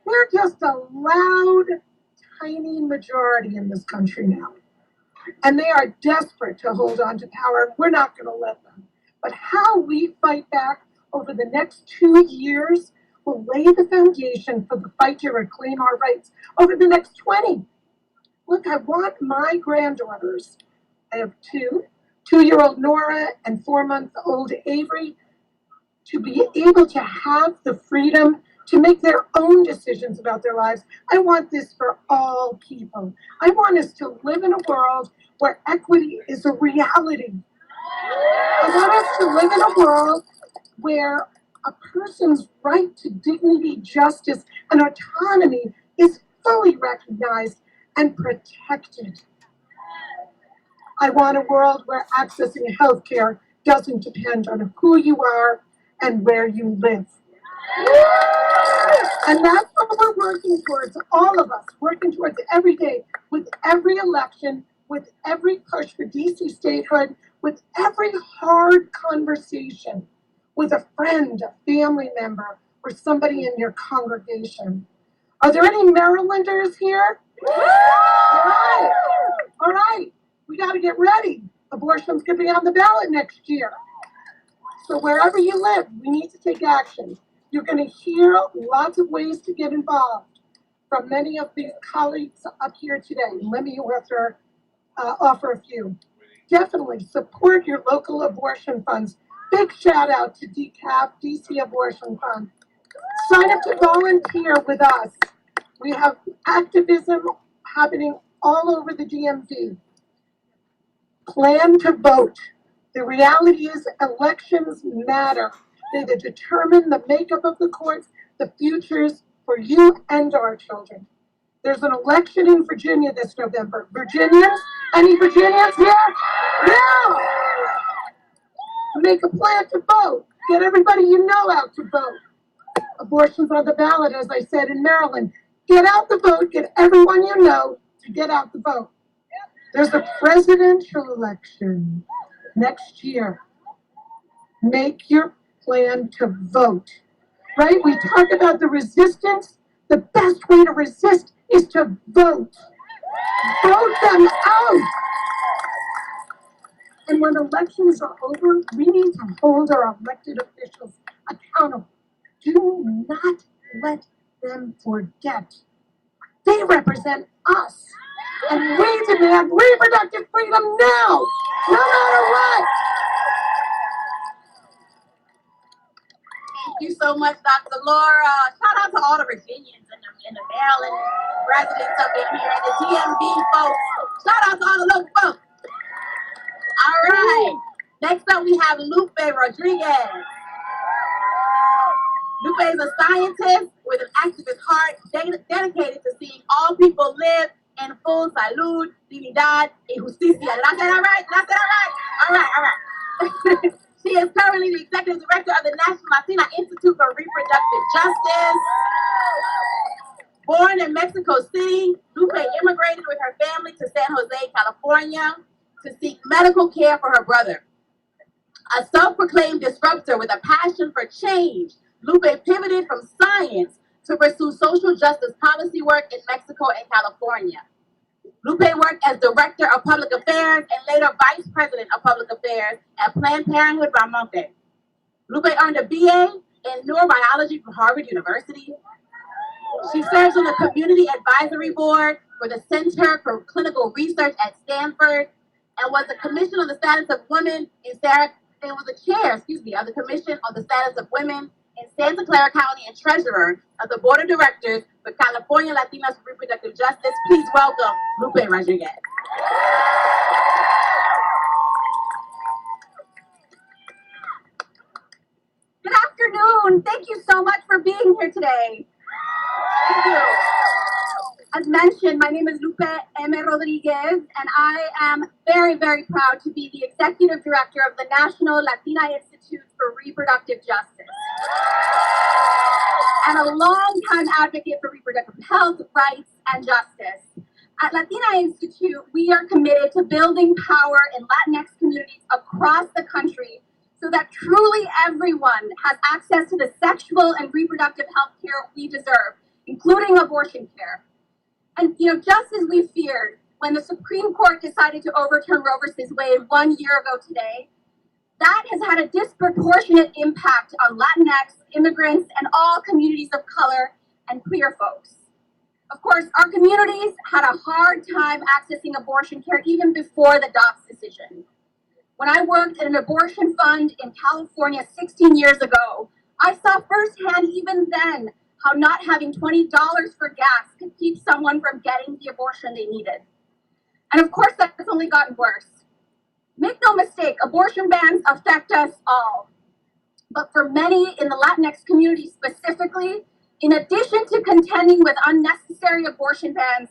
We're just a loud, tiny majority in this country now. And they are desperate to hold on to power, and we're not going to let them. But how we fight back over the next 2 years will lay the foundation for the fight to reclaim our rights over the next 20. Look, I want my granddaughters, I have two-year-old Nora and 4-month-old Avery, to be able to have the freedom to make their own decisions about their lives. I want this for all people. I want us to live in a world where equity is a reality. I want us to live in a world where a person's right to dignity, justice, and autonomy is fully recognized and protected. I want a world where accessing healthcare doesn't depend on who you are and where you live. And that's what we're working towards, all of us, working towards every day, with every election, with every push for DC statehood, with every hard conversation with a friend, a family member, or somebody in your congregation. Are there any Marylanders here? All right, we got to get ready. Abortions could be on the ballot next year. So wherever you live, we need to take action. You're going to hear lots of ways to get involved from many of these colleagues up here today. Let me offer a few. Definitely support your local abortion funds. Big shout out to DCAF, DC Abortion Fund. Sign up to volunteer with us. We have activism happening all over the DMV. Plan to vote. The reality is elections matter. They determine the makeup of the courts, the futures for you and our children. There's an election in Virginia this November. Virginians? Any Virginians here? No! Make a plan to vote. Get everybody you know out to vote. Abortion's on the ballot, as I said, in Maryland. Get out the vote. Get everyone you know to get out the vote. There's a presidential election next year. Make your plan to vote. Right? We talk about the resistance. The best way to resist is to vote. Vote them out. And when elections are over, we need to hold our elected officials accountable. Do not let them forget. They represent us. And we demand reproductive freedom now, no matter what. Thank you so much, Dr. Laura. Shout out to all the Virginians and the Maryland residents up in here and the DMV folks. Shout out to all the local folks. All right. Next up, we have Lupe Rodriguez. Lupe is a scientist with an activist heart dedicated to seeing all people live in full salud, dignidad, y justicia. Did I say that right? Did I say that right? All right. She is currently the executive director of the National Latina Institute for Reproductive Justice. Born in Mexico City, Lupe immigrated with her family to San Jose, California, to seek medical care for her brother. A self-proclaimed disruptor with a passion for change, Lupe pivoted from science to pursue social justice policy work in Mexico and California. Lupe worked as Director of Public Affairs and later Vice President of Public Affairs at Planned Parenthood Valmonte. Lupe earned a BA in neurobiology from Harvard University. She serves on the Community Advisory Board for the Center for Clinical Research at Stanford and was the Commission on the Status of Women in was the chair, of the Commission on the Status of Women in Santa Clara County and treasurer of the Board of Directors for California Latinas for Reproductive Justice. Please welcome Lupe Rodriguez. Good afternoon. Thank you so much for being here today. Thank you. As mentioned, my name is Lupe M. Rodriguez, and I am very, very proud to be the Executive Director of the National Latina Institute for Reproductive Justice, and a longtime advocate for reproductive health, rights, and justice. At Latina Institute, we are committed to building power in Latinx communities across the country so that truly everyone has access to the sexual and reproductive health care we deserve, including abortion care. And, just as we feared when the Supreme Court decided to overturn Roe v. Wade 1 year ago today, that has had a disproportionate impact on Latinx, immigrants, and all communities of color and queer folks. Of course, our communities had a hard time accessing abortion care even before the Dobbs decision. When I worked at an abortion fund in California 16 years ago, I saw firsthand even then how not having $20 for gas could keep someone from getting the abortion they needed. And of course, that's only gotten worse. Make no mistake, abortion bans affect us all. But for many in the Latinx community specifically, in addition to contending with unnecessary abortion bans,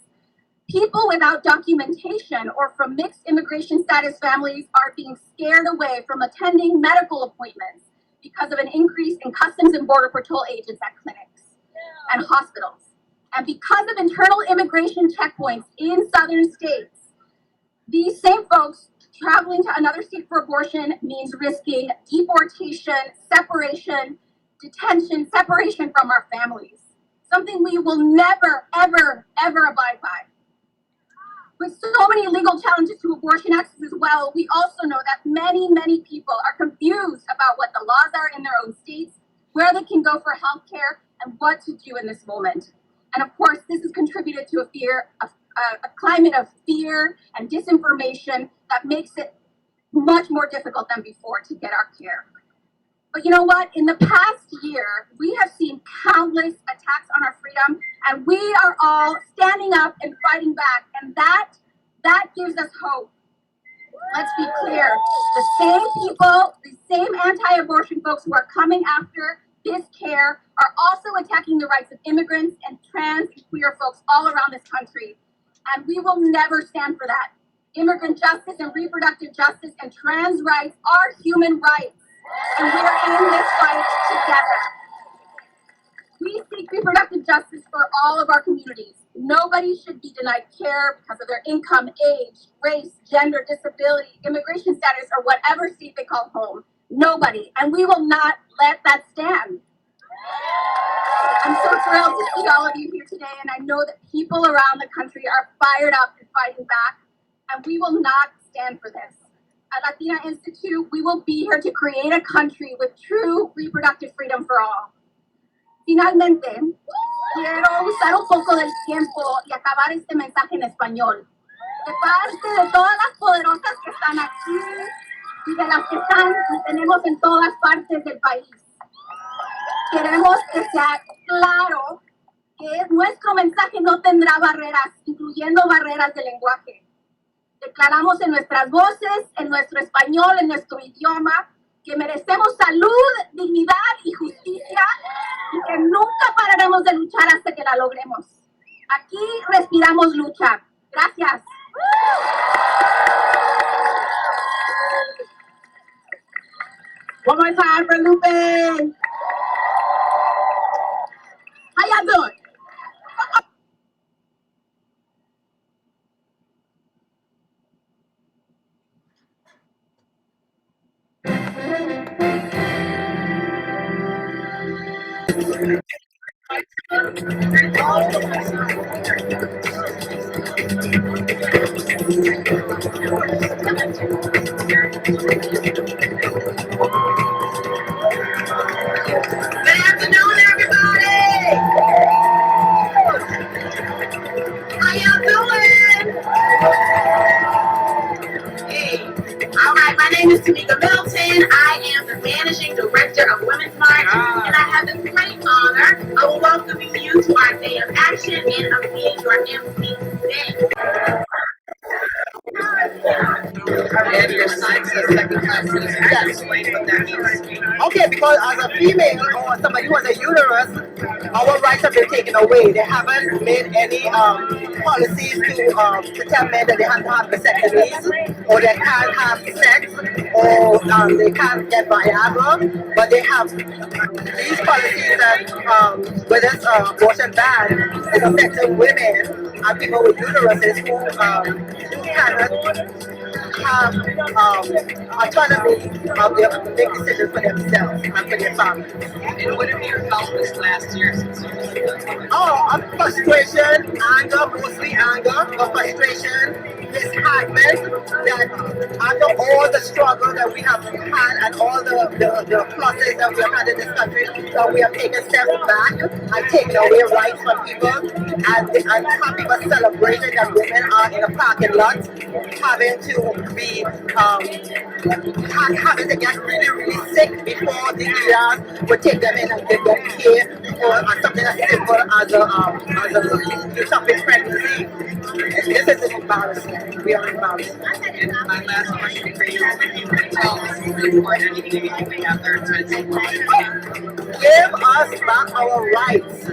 people without documentation or from mixed immigration status families are being scared away from attending medical appointments because of an increase in Customs and Border Patrol agents at clinics and hospitals. And because of internal immigration checkpoints in southern states, these same folks traveling to another state for abortion means risking deportation, separation, detention, separation from our families. Something we will never, ever, ever abide by. With so many legal challenges to abortion access as well, we also know that many, many people are confused about what the laws are in their own states, where they can go for health care, and what to do in this moment. And of course, this has contributed to a climate of fear and disinformation that makes it much more difficult than before to get our care. But you know what? In the past year, we have seen countless attacks on our freedom, and we are all standing up and fighting back, and that gives us hope. Let's be clear. The same people, the same anti-abortion folks who are coming after this care are also attacking the rights of immigrants and trans and queer folks all around this country. And we will never stand for that. Immigrant justice and reproductive justice and trans rights are human rights. And we are in this fight together. We seek reproductive justice for all of our communities. Nobody should be denied care because of their income, age, race, gender, disability, immigration status, or whatever state they call home. Nobody. And we will not let that stand. I'm so thrilled to see all of you here today, and I know that people around the country are fired up and fighting back, and we will not stand for this. At Latina Institute, we will be here to create a country with true reproductive freedom for all. Finalmente, quiero usar un poco del tiempo y acabar este mensaje en español. De parte de todas las poderosas que están aquí y de las que están y tenemos en todas partes del país. Queremos que sea claro que nuestro mensaje no tendrá barreras, incluyendo barreras de lenguaje. Declaramos en nuestras voces, en nuestro español, en nuestro idioma, que merecemos salud, dignidad y justicia y que nunca pararemos de luchar hasta que la logremos. Aquí respiramos lucha. Gracias. One more time for Lupe. How y'all doing? Good afternoon, everybody. How y'all doing? Hey. All right, my name is Tamika Middleton. I am the Managing Director of Women's March, and I have the great honor of welcoming you to our Day of Action and of being your MC today. And your sign says second class citizen. You gotta explain what that means. Okay, because as a female or somebody who has a uterus, our rights have been taken away. They haven't made any policies to tell men that they have to have vasectomies or they can't have sex or they can't get Viagra. But they have these policies that with this abortion ban is affecting women and people with uteruses who cannot have autonomy of their make decisions for themselves and for their families. And what have you felt this last year since you Frustration, anger, mostly anger, but frustration, disheartenment that after all the struggle that we have had and all the pluses that we have had in this country, that we have taken steps back and taken away rights from people and have people celebrating that women are in a parking lot having to be having to get really, really sick before the ERs would take them in and give them care or something as simple as a something pregnancy. This is embarrassing. We are embarrassed. And my last question for you is if you could tell us support anything we have there to give us back our rights.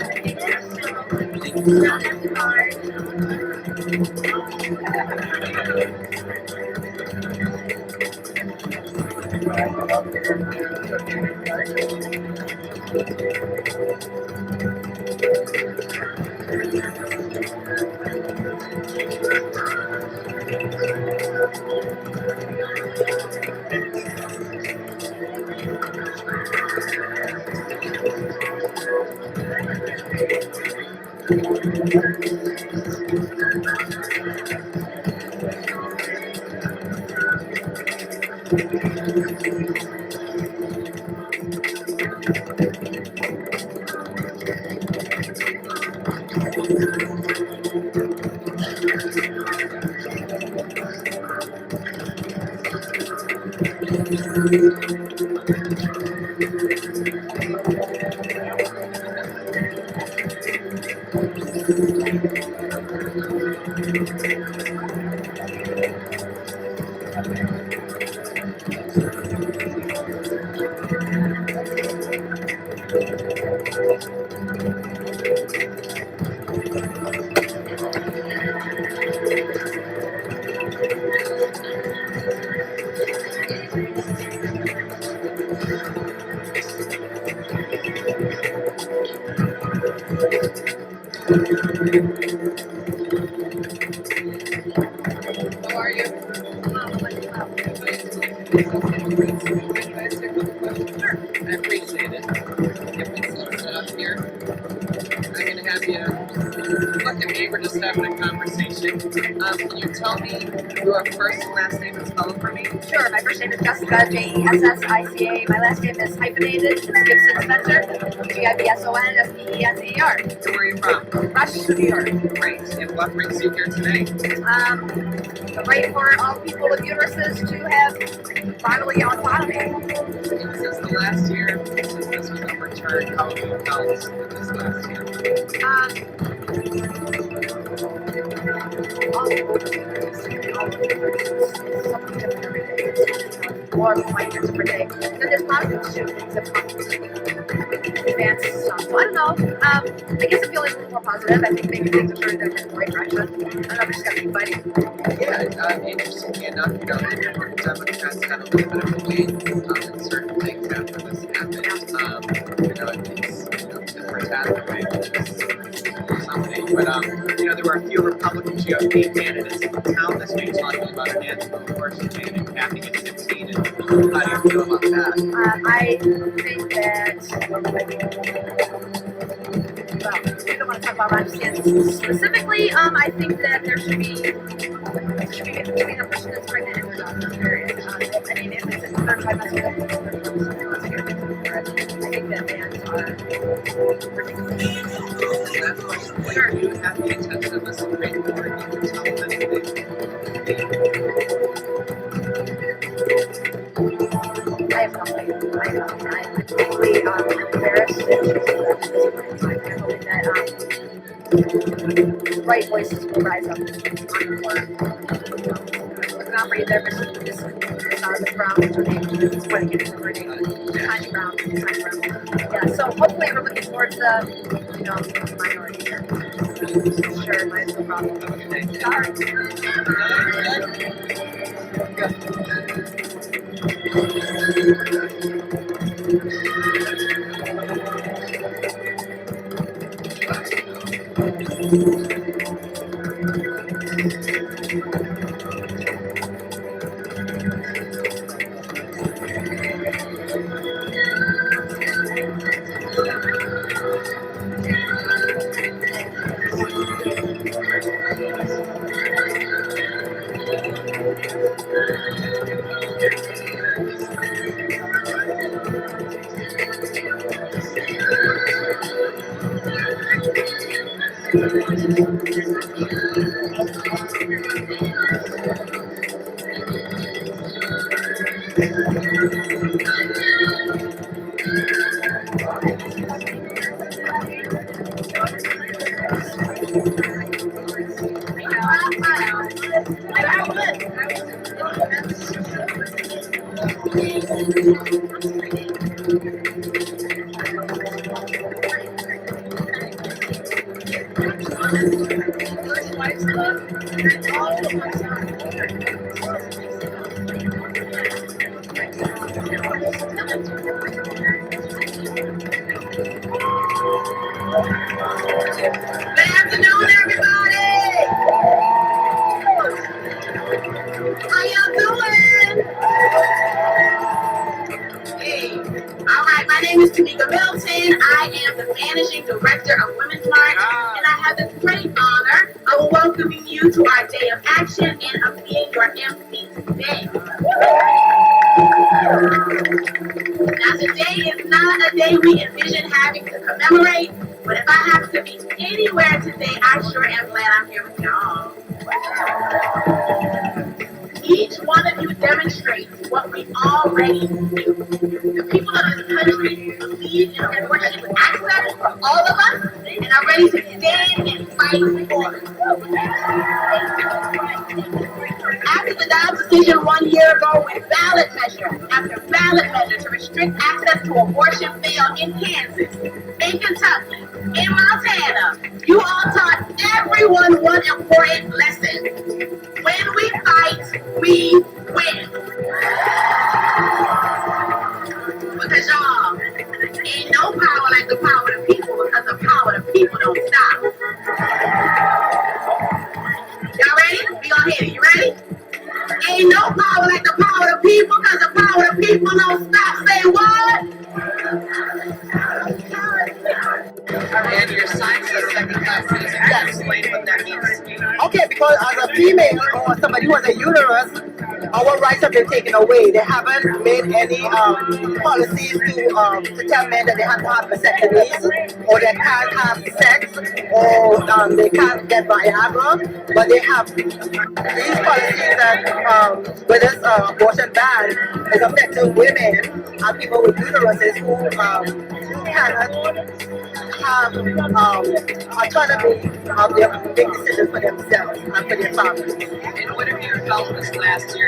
How are you? I appreciate it. question. Can you tell me your first and last name and spell it for me? Sure, my first name is Jessica, Jessica. My last name is hyphenated, it's Gibson Spencer, Gibsonspencer. So where are you from? Rochester, New York. Great. And what brings you here today? The right for all people with uteruses to have bodily autonomy. Since the last year, since this was overturned, how have you felt this last year? Something different every day. More appointments per day. Then there's positives too. Things that advance stuff. So I don't know. I guess I'm feeling a little more positive. I think maybe things are starting to head in the right direction. I don't know. We just got to keep fighting. Yeah, interestingly enough, you know, the Democrats had a little bit of a lead in certain things after this happened. You know, it's, you know, tit for tat in a way, which is something. But, you know, there were a few Republican GOP candidates in town this week talking about an anti-abortion ban and capping at 16. And how do you feel about that? I think that, well, I don't want to talk about my stance specifically. I think that there should be between a person that's pregnant and their doctor, period. I mean, if it's a third trimester, I think that bans are ridiculous. That question, what do you have the attention of the Supreme Court? You can tell them anything. I have nothing. I'm completely embarrassed and hoping that right voices will rise up on the court. Not read their this Brown, her name, this what it is her name, Tanya Brown. Yeah, so hopefully we're looking towards the, you know, minority here. Sure, might no problem. Good afternoon, everybody. How y'all doing? Hey. All right, my name is Tamika Milton. I am the Managing Director of Women's March, and I have the great honor of welcoming you to our day of action and of being your MC today. Now, today is not a day we envision having to commemorate, but if I have to be anywhere today, I sure am glad I'm here with y'all. Each one of you demonstrates what we already do. The people of this country believe in abortion access for all of us and are ready to stand and fight for it. After the Dobbs decision 1 year ago, when ballot measure after ballot measure to restrict access to abortion failed in Kansas, in Kentucky, in Montana, you all taught everyone one important lesson. When we fight, we win. Because y'all, ain't no power like the power of the people, because the power of the people don't stop. Y'all ready? We gonna hit it. You ready? Ain't no power like the power of the people, because the power of the people don't stop. Say what? And your sign says second class citizen. Explain what that means. Okay, because because as a female or somebody who has a uterus, our rights have been taken away. They haven't made any policies to tell men that they have to have vasectomies or they can't have sex or they can't get Viagra. But they have these policies that with this abortion ban is affecting women and people with uteruses who cannot have autonomy of their big decisions for themselves and for their families. And what have your felt this last year